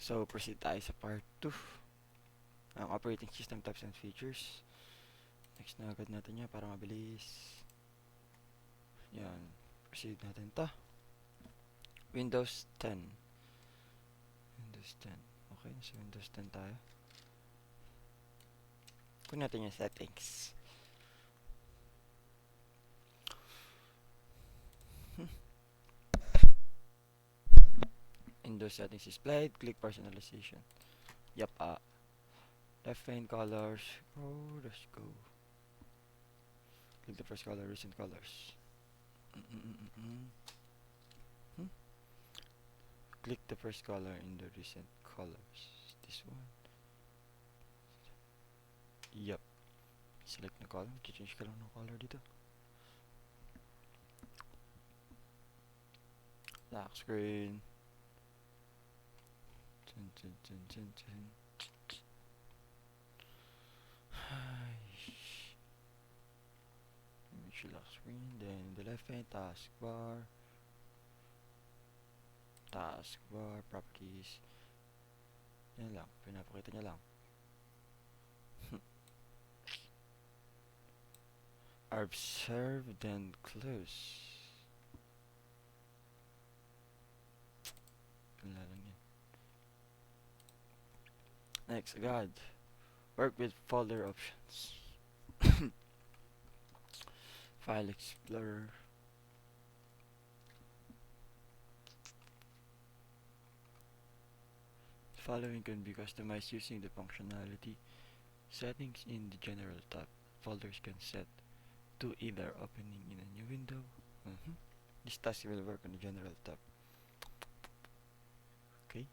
So, proceed tayo sa part 2. Ang operating system types and features. Next na agad natin yan para mabilis. Yan. Proceed natin to. Windows 10. Windows 10. Okay, nasa Windows 10 tayo. Kunin natin yung settings. Windows settings displayed. Click personalization. Yup, left pane colors. Let's go. Click the first color, recent colors. Click the first color in the recent colors. This one. Yup. Select na color. Change ka lang ng color dito. Lock screen. Lock screen. Then the left pane taskbar. Taskbar properties. Yan lang. Pinapakita niya lang. Observe then close. Wala lang yan. Next, agad. Work with folder options. File Explorer. The following can be customized using the functionality. Settings in the General tab. Folders can set to either opening in a new window. This task will work on the General tab. Okay.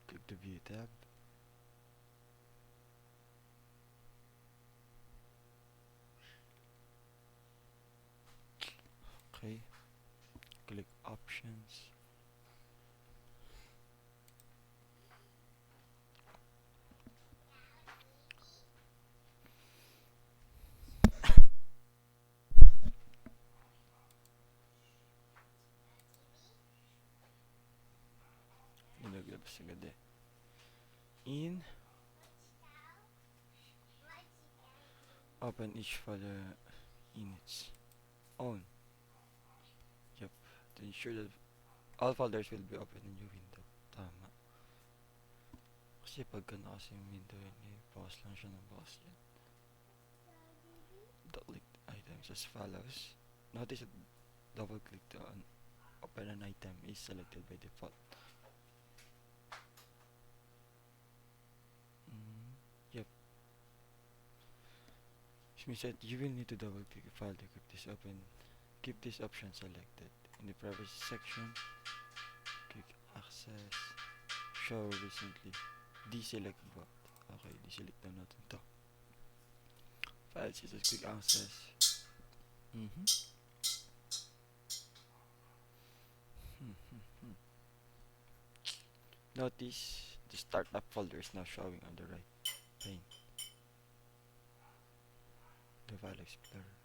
Click the View tab. Okay. Click Options. Naglabas agad eh. In. Open each folder in its own. Yep. To ensure that all folders will be open in your window. Tama. Kasi pagka naka yung window yun, i-pause lang siya ng pause yan. Double click items as follows. Notice that double click to open an item is selected by default. Yep. Which means that you will need to double click a file to keep this open. Keep this option selected. In the privacy section, click access, show recently, deselect both. Okay, deselect na natin to. File system, click access. Notice the startup folder is now showing on the right pane. The File Explorer.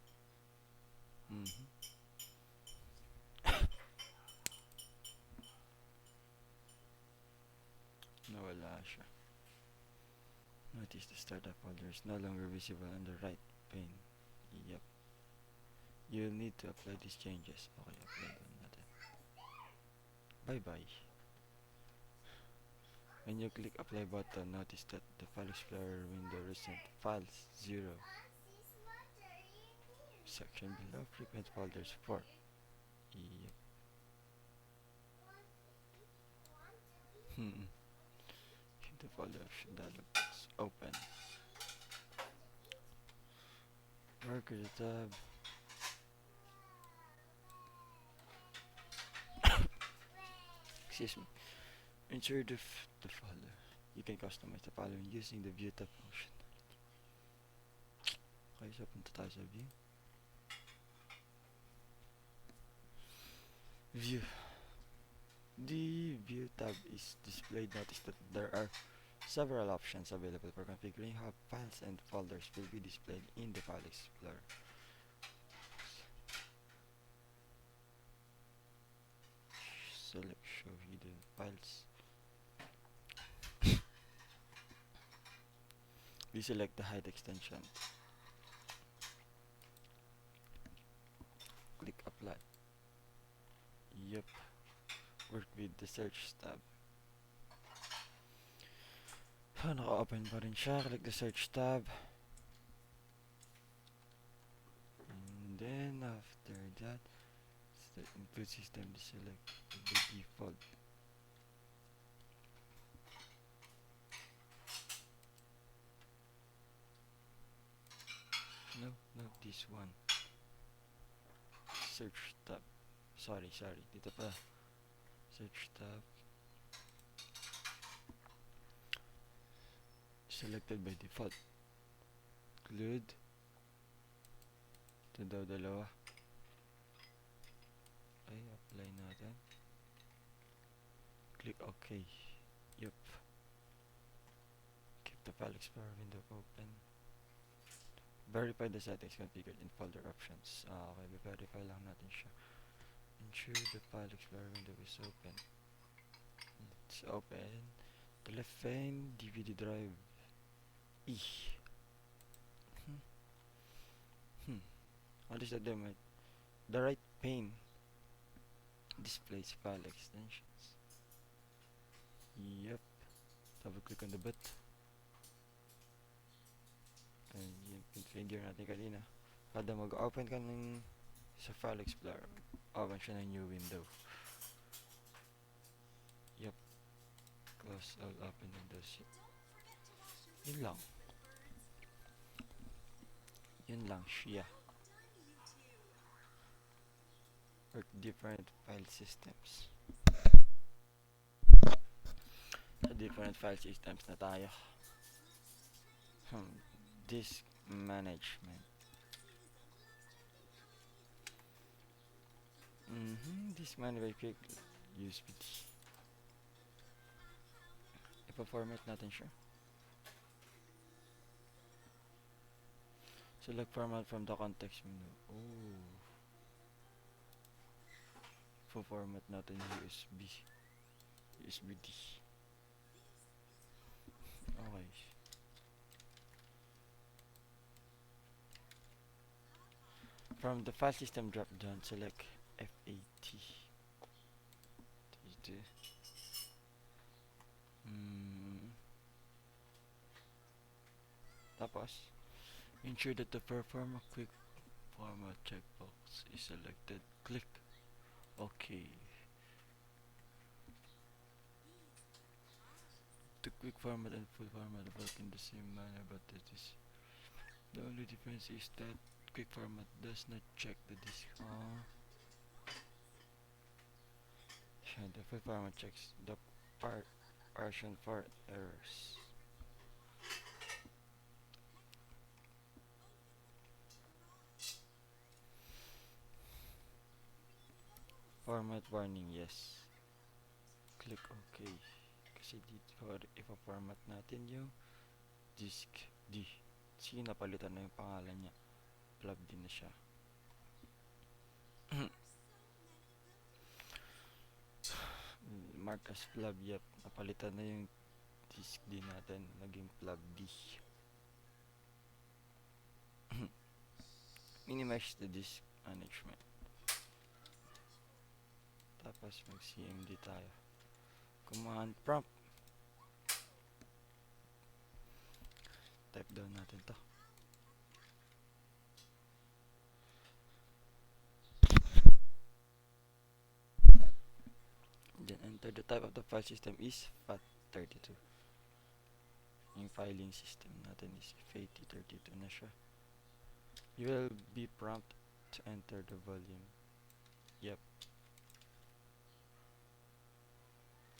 Nawala siya. Notice the startup folder is no longer visible on the right pane. Yep. You'll need to apply these changes. Okay, apply them natin. Bye-bye. When you click apply button, notice that the File Explorer window recent files 0 section below frequent folders 4. Yep. The folder option dialog box open. Work with the tab. Excuse me. Insert the folder. You can customize the following using the View tab function. Okay, so punta tayo sa View. View. The View tab is displayed. Notice that there are several options available for configuring how files and folders will be displayed in the File Explorer. Select show hidden files. deselect the height extension. Click apply. Yep, work with the search tab. Naka-open pa rin siya. Click the search tab. And then after that, the input system deselect the default. No, this one. Search tab. Sorry. Dito pa. Search tab. Selected by default. Include. Ito daw dalawa. Okay, apply natin. Click OK. Yup. Keep the File Explorer window open. Verify the settings configured in folder options. Okay, verify lang natin siya. Ensure the File Explorer window is open. It's open. The left pane DVD drive. What is the demo? The right pane displays file extensions. Yep. Double click on the bit. And yung configure natin kanina. Kada mag-open ka ng sa File Explorer, open siya ng new window. Yep. Close all open windows. Yun lang siya. Work different file systems. Sa different file systems na tayo. Disk management. Disk management, quick USB. Ipa-format natin siya. Select format from the context menu. Format natin USB-D. Okay. From the file system drop down, select FAT. Tapos, ensure that the Perform a Quick Format checkbox is selected. Click OK. The quick format and full format work in the same manner, but the only difference is that quick format does not check the disk. The full format checks the partition for errors. Format warning, yes. Click OK. Kasi dito, ipa-format natin yung disk D. Sige, napalitan na yung pangalan niya. Plug din na siya. Mark as plug, yep. Napalitan na yung disk D natin. Naging plug D. Minimize the disk management. Tapos mag-cmd tayo. Command prompt. Type down natin to. Then enter the type of the file system is FAT32. Yung filing system natin is FAT32 na siya. You will be prompted to enter the volume. Yep.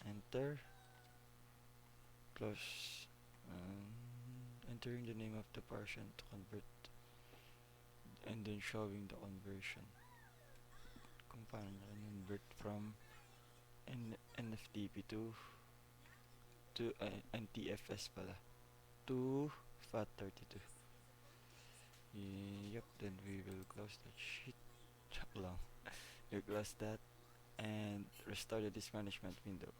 Enter. Close. Entering the name of the partition to convert. And then showing the conversion. Kung paano na convert from NFTP to NTFS pala to FAT32. Yep, then we will close that shit. Chak lang. You close that and restore the disk management window.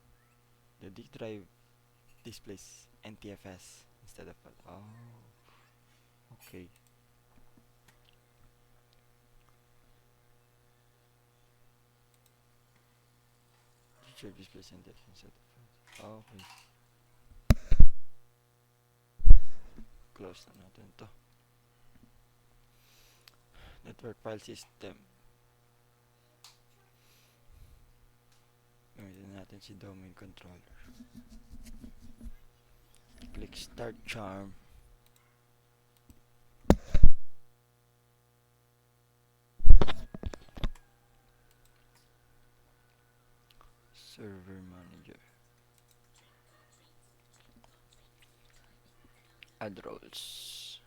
The disk drive displays NTFS instead of FAT. Okay. Teacher displays index inside the file. Okay. Close na natin to. Network file system. Gamitin natin si domain controller. Click start charm. Server manager. Add roles.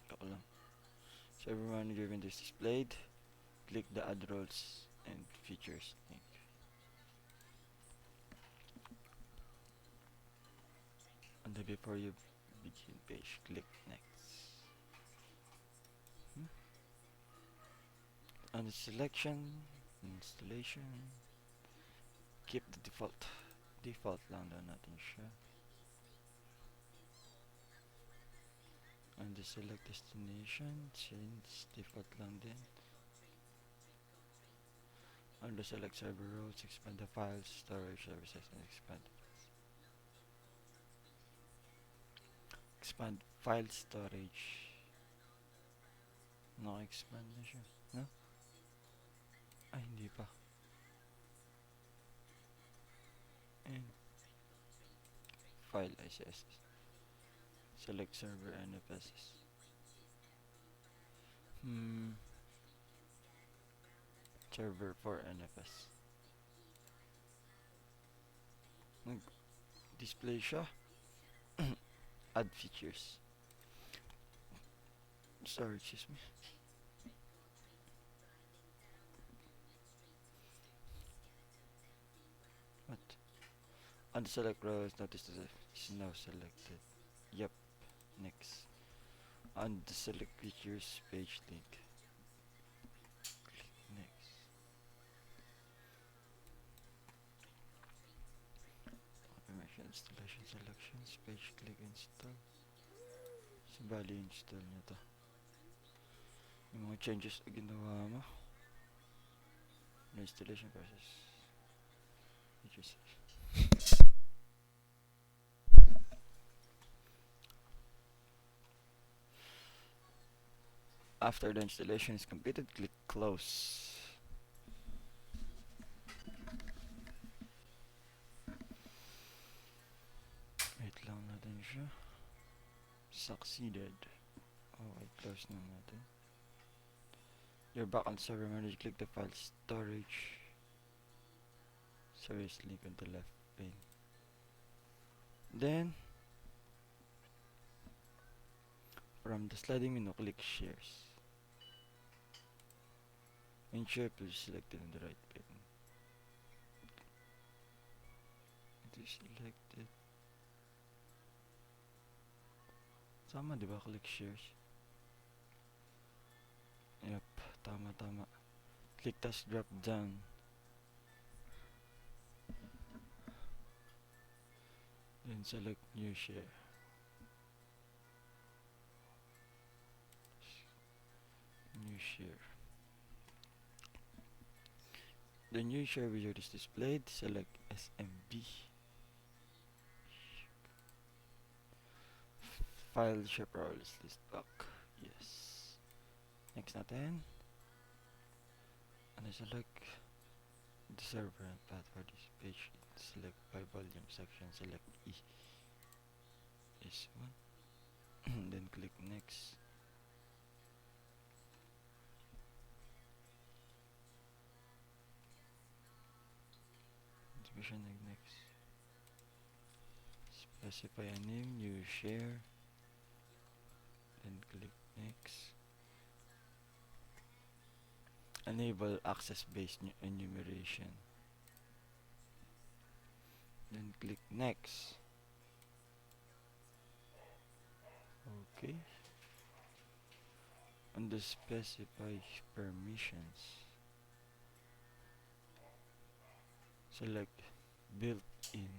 Ako lang. Server manager window is displayed. Click the add roles and features link. And then before you begin page, click next. On the selection, installation, keep the default. Default lang daw natin siya. And the select destination, change default lang din. On the select server roles, expand the files, storage services, and expand file storage. Naka-expand na siya, no? Ay, hindi pa. And file ICS. Select server NFS. Server for NFS. Nag-display siya. Add features. Sorry, excuse me. What? On the select rows, notice that it's now selected. Yep. Next. On the select features page link. Click next. Automation installation selections page, click install. So bali install nyo to. Yung mga changes na ginawa mo. Installation process. Features. After the installation is completed, click close. Wait lang natin siya. Succeeded. Okay, close na natin. You're back on server manager. Click the file storage. Service link on the left pane. Then, from the sliding menu, click shares. Ensure please selected on the right pane. It is selected. Tama, diba? Click shares. Yep, tama. Click task drop down. Then select new share. New share. The new share wizard is displayed. Select SMB. File share roles list back. Yes. Next natin. And I select the server and path for this page. Select by volume section. Select E. This one. Then click next. Next. Specify a name, new share. Then click next. Enable access-based enumeration. Then click next. Okay. And the specify permissions. Select built-in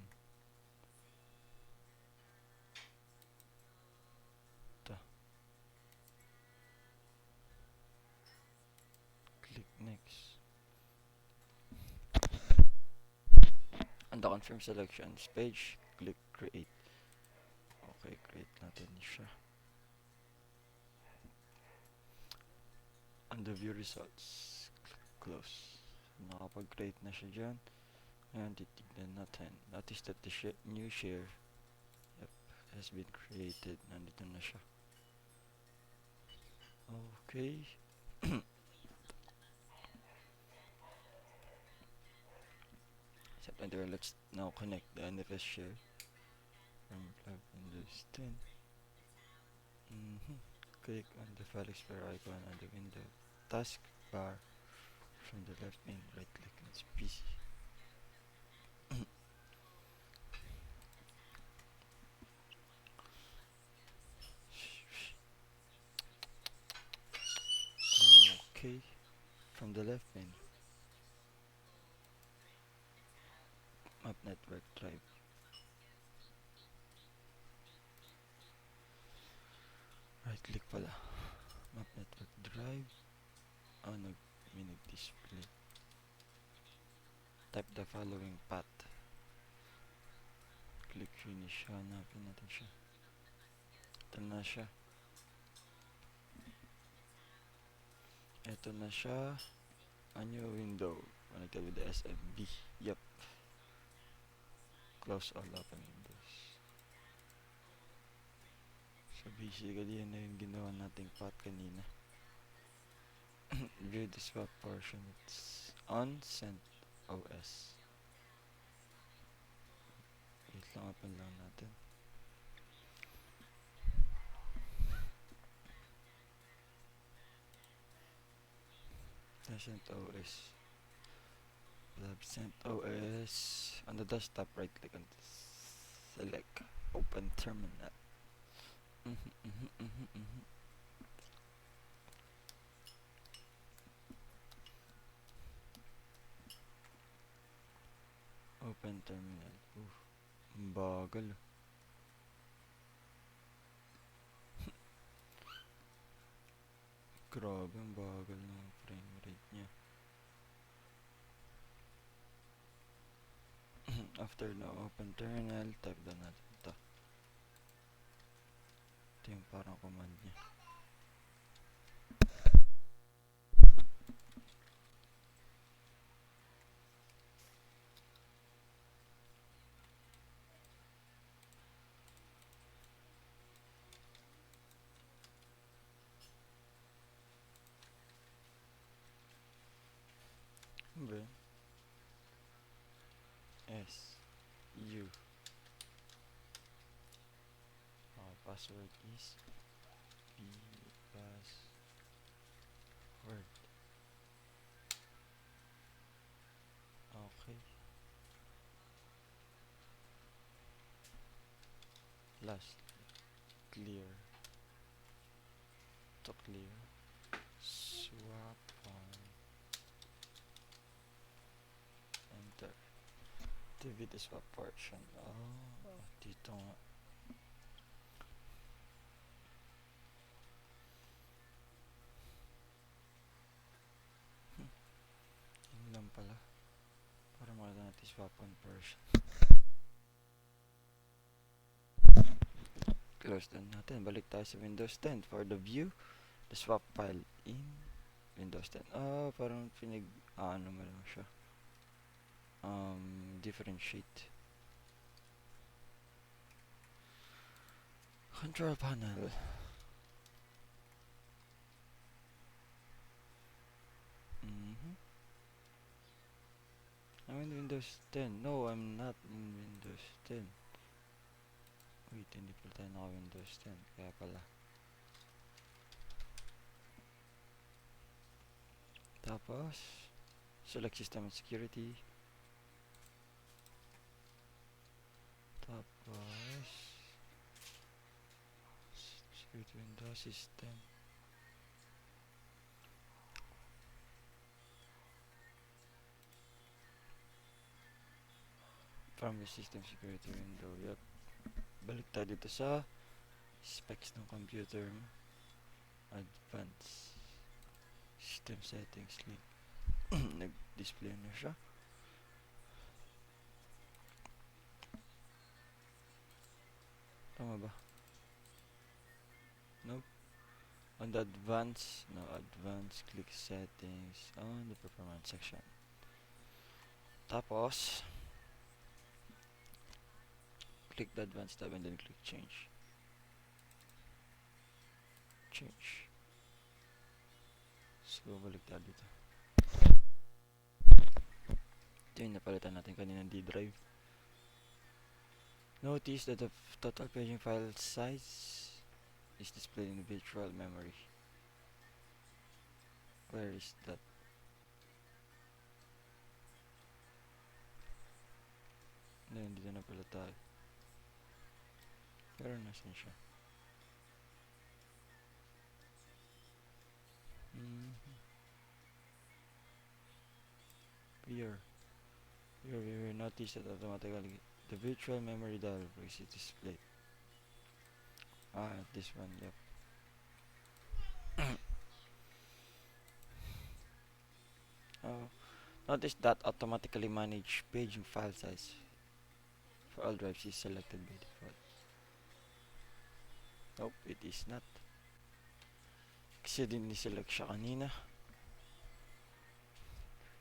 On the confirm selections page, click create. Okay, create natin siya. On the view results, click close. Nakapag-create na siya dyan. Ngayon, titignan natin. Notice that the new share, yep, has been created. Nandito na siya. Okay. Enter. Let's now connect the NFS share from Windows 10. Click on the File Explorer icon on the window taskbar from the left pane. Right click on its PC. Okay, from the left pane, Map Network Drive. Right click pala. Map Network Drive. May nag-display. Type the following path. Click finish. Hanapin natin siya. Ito na siya. Ito na siya. A new window. Connected with the SMB. Yep. Close all open windows. So basically, yan na yung ginawa nating path kanina. View the swap portion. It's on CentOS. Wait lang, open lang natin. CentOS. We'll have CentOS. On the desktop, right click on this. Select Open Terminal. Open Terminal. Ang bagal. Grabe, ang bagal ng frame rate niya. After na open terminal, type na natin ito. Ito yung parang command niya. Ano S U password is password. Okay. Last clear to clear swap on enter activate the swap portion. Dito nga. Yun lang pala para makita natin swap on portion. Close down natin. Balik tayo sa Windows 10 for the view the swap file in Windows 10. Parang ano mo lang siya. Differentiate. Control panel. I'm in Windows 10. No, I'm not in Windows 10. Wait, hindi pala tayo naka Windows 10. Kaya pala. Tapos, select System and Security. Tapos, Security Windows System. From the System Security window. Yep. Balik tayo dito sa specs ng computer mo. Advanced System Settings link. Nag-display na siya. Tama ba? Nope. On the advanced, no, advanced, click settings on the performance section. Tapos, click the advanced tab and then click change. Change. So, balik tayo dito. Ito yung napalitan natin kaninang D-drive. Notice that the total paging file size is displayed in the virtual memory. Where is that? Nandito na pala tayo. Pero nasan siya? Here. Here we will notice that automatically the virtual memory dialog is displayed. This one, yep. Notice that automatically manage paging file size for all drives is selected by default. Nope, it is not. Kasi din ni-select siya kanina.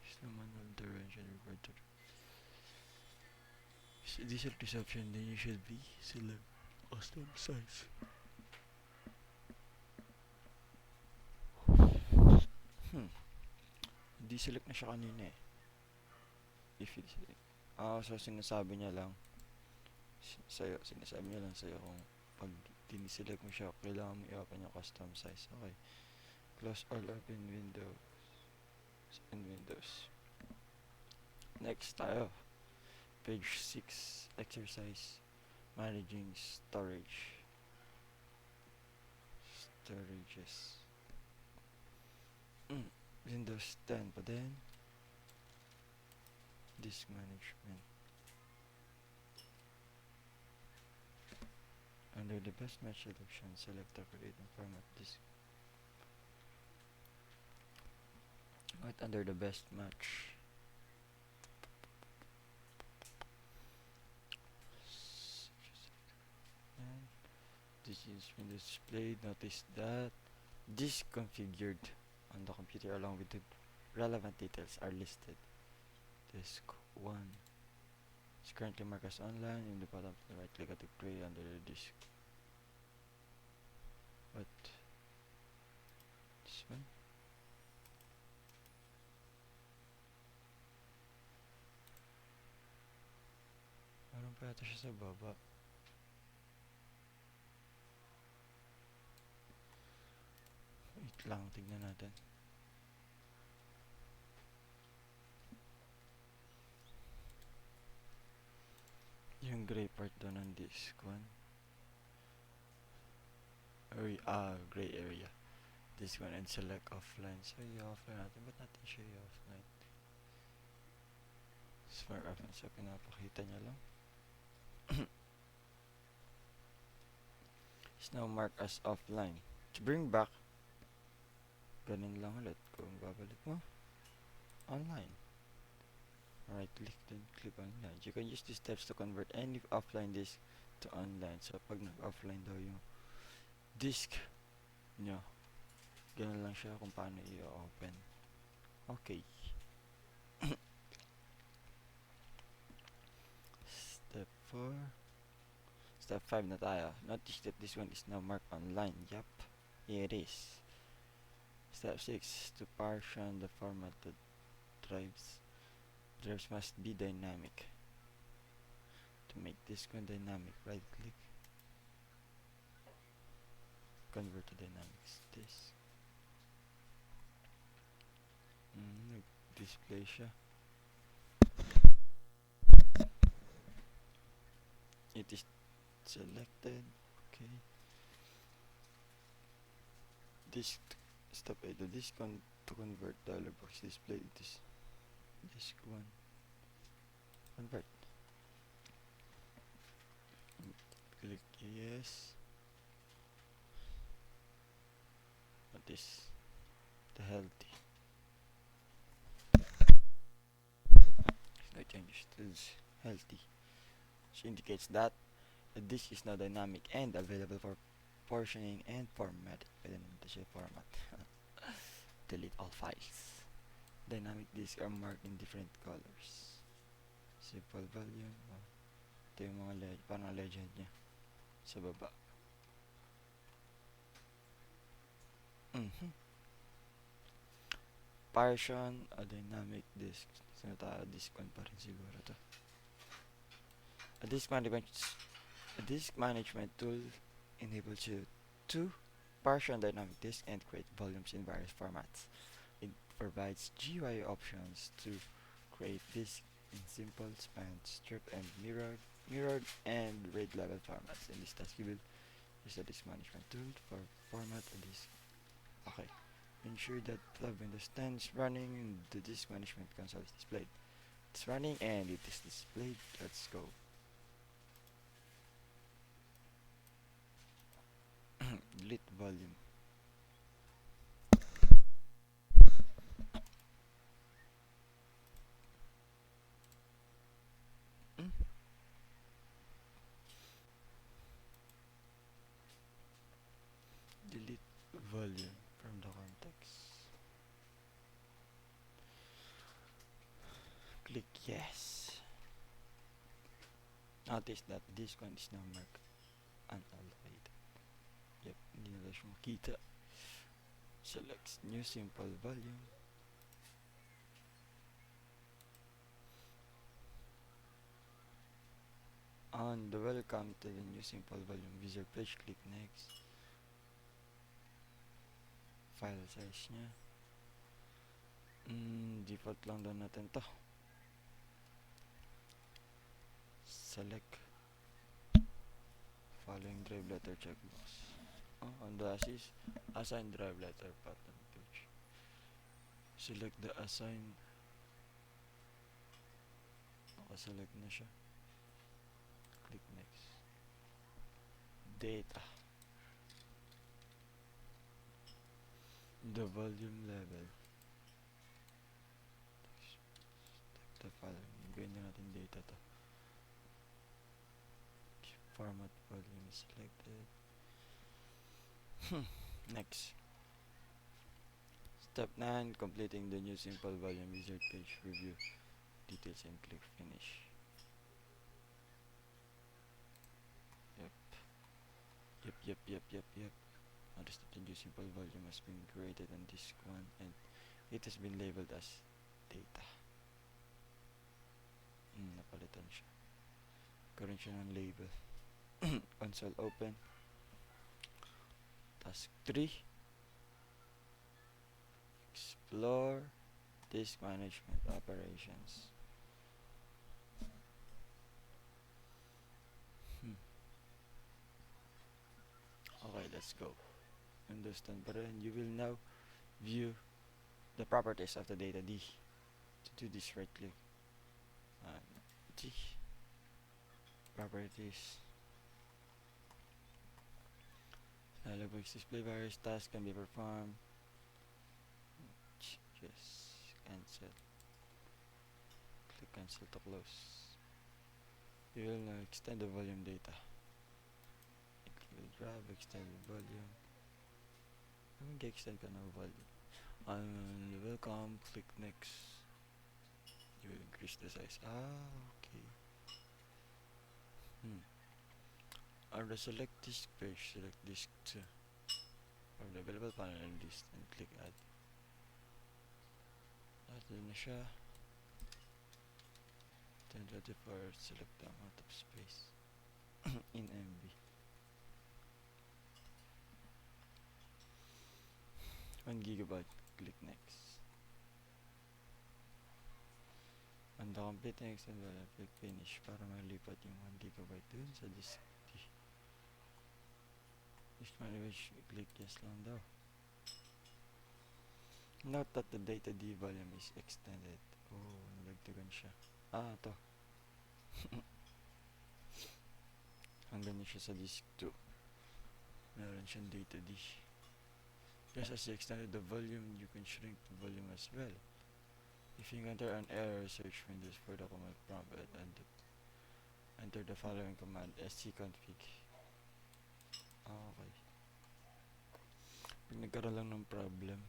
Is the manual direction required to deselect this option, then you should be select custom size. Deselect na siya kanina eh. If you select. So sinasabi niya lang sa'yo kung pag diniselect mo siya, kailangan mo i-open yung custom size. Okay. Close all open windows and windows. Next tayo. Page 6. Exercise. Managing storage. Storages. Windows 10 pa din. Disk management. Under the best match selection, select the create and format disk. Right under the best match. And this is when displayed. Notice that disk configured on the computer along with the relevant details are listed. Disk 1 is currently marked as online. In the bottom right click at the gray under the disk. But this one, meron pa yata siya sa baba. Wait lang, tignan natin. Yung gray part doon ng disk 1. Gray area. This one and select offline. So i-offline natin. Ba't natin siya i-offline? Smart offline. So pinapakita niya lang. It's now marked as offline. To bring back, ganun lang ulit. Kung babalik mo, online. Right click, then click online. You can use these steps to convert any offline disk to online. So pag nag-offline daw yung disk nyo, ganun lang siya kung paano i-open. Okay. Step 4. Step 5 na tayo. Notice that this one is now marked online. Yup, it is. Step 6. To partition the formatted drives. Drives must be dynamic. To make this one dynamic, right click. Convert to dynamics. This. Display siya. It is selected. Okay. Disk. Step 8. The disk to convert dialog box display. It is disk 1. Convert. Click yes. Notice the healthy. No changes to healthy. Which indicates that A disk is now dynamic and available for portioning and formatting. Pwede naman ito siya format. Delete all files. Dynamic disks are marked in different colors. Simple volume. Ito yung mga parang legend niya sa baba. Partition, a dynamic disk. Disk 1 pa rin siguro to. A disk management tool enables you to partition dynamic disk and create volumes in various formats. It provides GUI options to create disk in simple, span, strip, and mirrored and RAID level formats. In this task, you will use the disk management tool for format a disk. Okay. Ensure that the Windows 10 is running and the disk management console is displayed. It's running and it is displayed. Let's go. Delete volume. Delete volume from the context. Click yes. Notice that this one is now marked unallocated. Yep, hindi na siya makita. Select new simple volume. On the welcome to the new simple volume wizard page, click next. File size nya. Default lang daw natin to. Select following drive letter checkbox. On the assign drive letter pattern page. Select the assign. Nakaselect na siya. Click next. Data. The volume level. The file. Gawin na natin data to. Format volume is selected. Next. Step 9. Completing the new simple volume wizard page. Review details and click finish. Yep. Notice that the new simple volume has been created on disk 1 and it has been labeled as data. Napalitan siya. Karoon siya ng label. Console open. Task 3. Explore disk management operations. Okay, let's go. Windows 10 pa rin. You will now view the properties of the data D. To do this, right click. D. Properties. Dialog box display various tasks can be performed. Yes. Cancel. Click cancel to close. You will now extend the volume data. Grab, extend the volume. Extend ka na volume. On welcome, click next. You will increase the size. Okay. On the select disk page, select disk 2. From the available panel list and click add. Add na siya. Then ready for select the amount of space in MB. 1 gigabyte. Click next. On the complete next and click finish para malipat yung 1 gigabyte dun sa disk D. Disk management, click yes lang daw. Note that the data D volume is extended. Nalagdagan siya. Ito. Hanggang na siya sa disk 2. Meron siyang data D. Just as you extended the volume, you can shrink the volume as well. If you encounter an error, search Windows for the command prompt and enter the following command scconfig. Okay. Pag nagkaroon lang ng problem,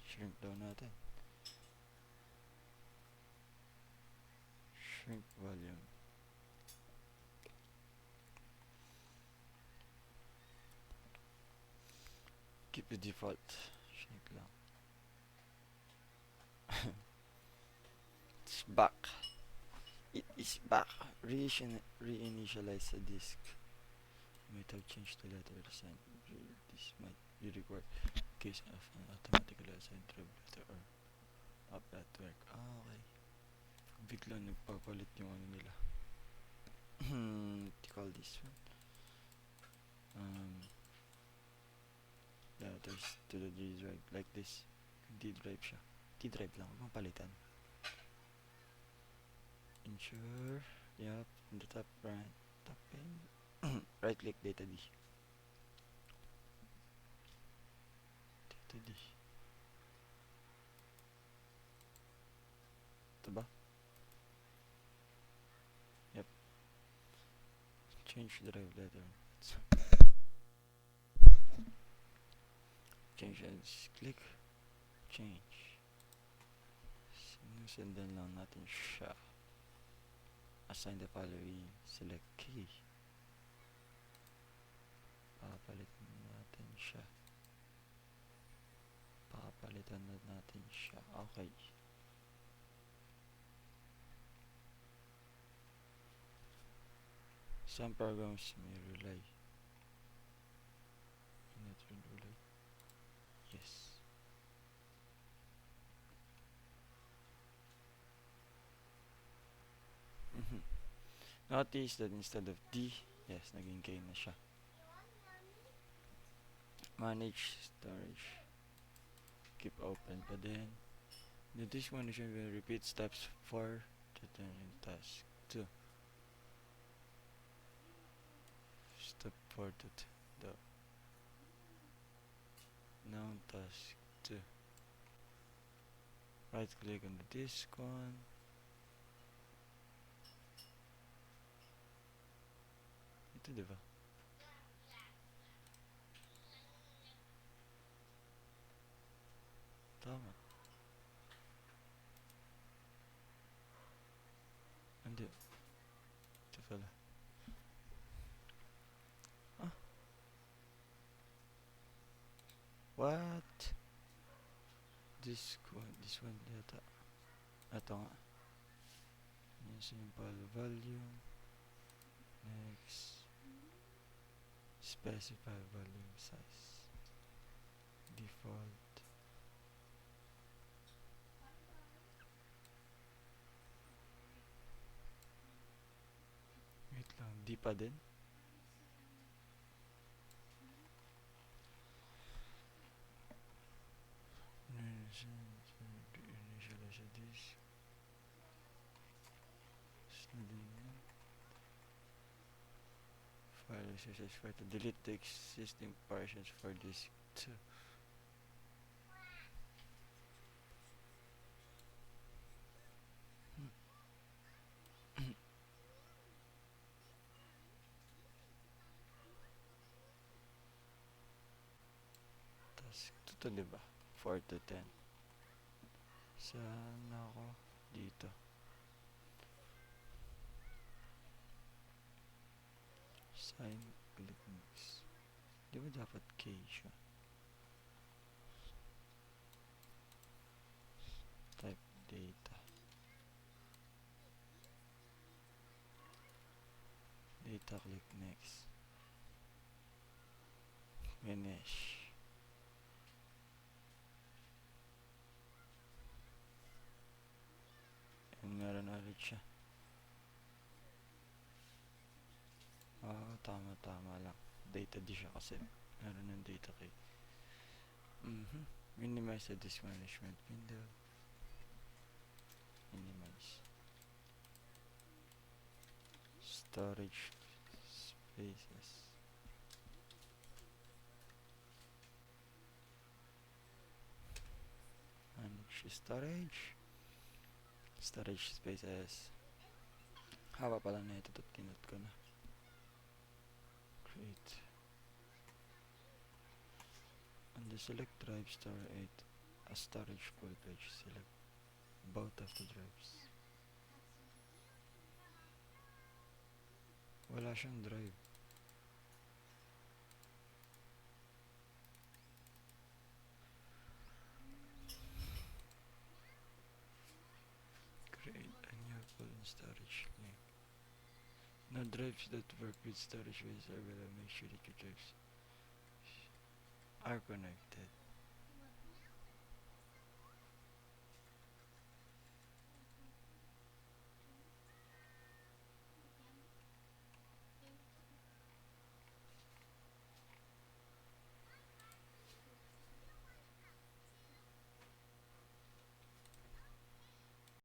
shrink daw natin. Shrink volume. Keep the default. Shrink lang. It's back. It is back. Reinitialize the disk. You might have changed the letters and this might be required in case of an automatically assigned drive letter or up network. Okay. Bigla nagpapalit yung ano nila. What do you call this one? Letters to the D drive like this. D drive siya. D drive lang. Huwag mong palitan. Ensure. Yup. In the top right. Top pane. Right click data D. Data D. Ito ba? Yep. Change the drive letter. Change and click. Change. Sinusundan lang natin siya. Assign the following. Select key. Papalitan natin siya. Papalitan na natin siya. Okay. Some programs may rely. Not rely. Yes. Notice that instead of D, yes, naging K na siya. Manage storage. Keep open pa din. The disk manager will repeat steps 4 to 10 in task 2. Step 4 to the now task 2. Right click on the disk one. Ito diba? Tama. Hindi. Ito pala. Ah. What? This one yata. Ito nga. Yung simple volume. Next. Specify volume size. Default. Wait lang. Di pa din? Initialize this. File SSH file to delete the existing partitions for disk 2. Task 2 to diba? 4 to 10. Saan ako? Dito. Sign, click next. Di ba dapat K siya? Type data. Data, click next. Finish. And meron ulit siya. Tama lang. Data di siya kasi meron ng data key. Minimize the disk management window. Minimize. Storage spaces. Manage storage. storage spaces. Haba pala na ito, kinot ko na. Create. On the select drive star 8, a storage full page, select both of the drives. Wala siyang drive. Create a new full storage link. No drives that work with storage space are available. Make sure that your drives are connected.